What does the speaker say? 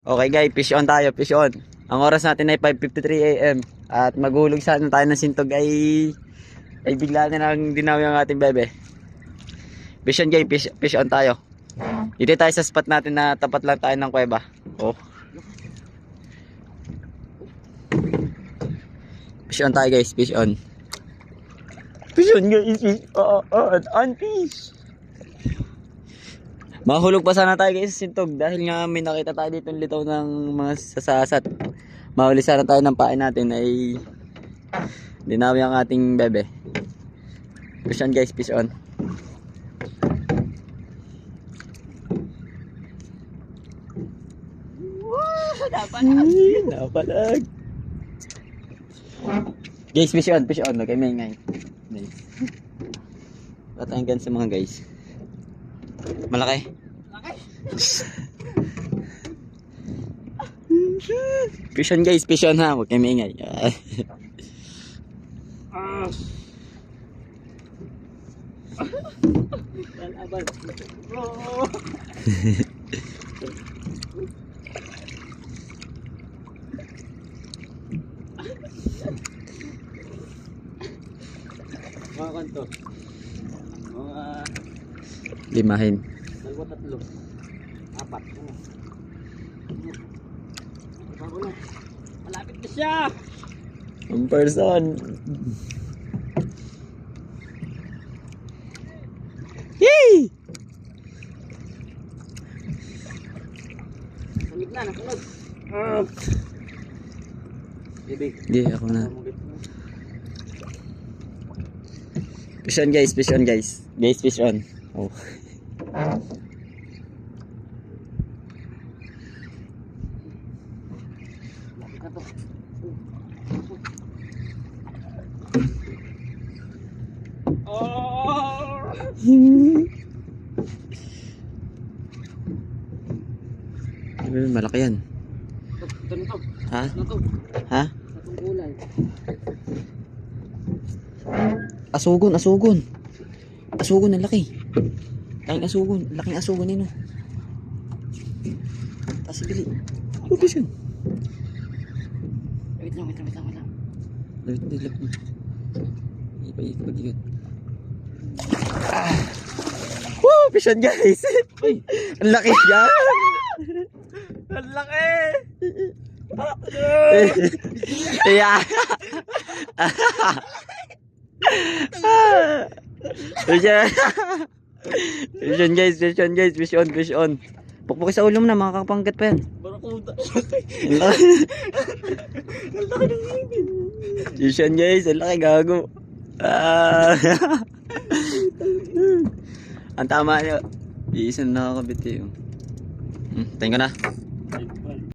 Okay guys, fish on tayo, fish on. Ang oras natin ay 5:53 AM. At maghulog sana tayo ng sintog ay bigla na lang dinawi ang ating bebe. Fish on guys, fish on tayo. Dito tayo sa spot natin na tapat lang tayo ng kuweba. Oh. Fish on tayo guys, fish on. Fish on guys, fish on fish. Mahulog pa sana tayo guys sa sintog dahil nga may nakita tayo dito ng litaw ng mga sasasat. Mahuli sana tayo ng pain natin ay dinawi ang ating bebe. Fish on guys, fish on. Napalag. Guys, fish on, fish on. Okay, may ngay. Nice. Patanggan sa mga guys. Malaki. Fish on guys, fish on ha. Huwag kayo maingay. Mga kanto. Mga Limahin. 2, 3, 4. Bago na. Malapit na siya. One person. Yay! Sa gitna, nasunod. Bibig. Hindi, ako na. Fish on guys, fish on guys. Guys, fish on. Oh. Lapit na to. Malaki yan. Ito na to. Ha? Ito na to. Ha? Itong kulay. Asugon, asugon. Asugon, ang laki. Laking asugon, laking asugon nino. Tapos bili. Lupis yun. Wait lang. Lapit. Ipag-ikot. Woo! Fish on guys! Ang laki yan! Ang laki! Yeah! Fish on. Pukpuk sa ulo mo na, makakapanggat pa yan. Barakuda. Ang laki. Ang laki ng ibig. Fish on guys, ang laki gago. Ang tama nyo. Iisa na nakakabit eh. Tingin ko na.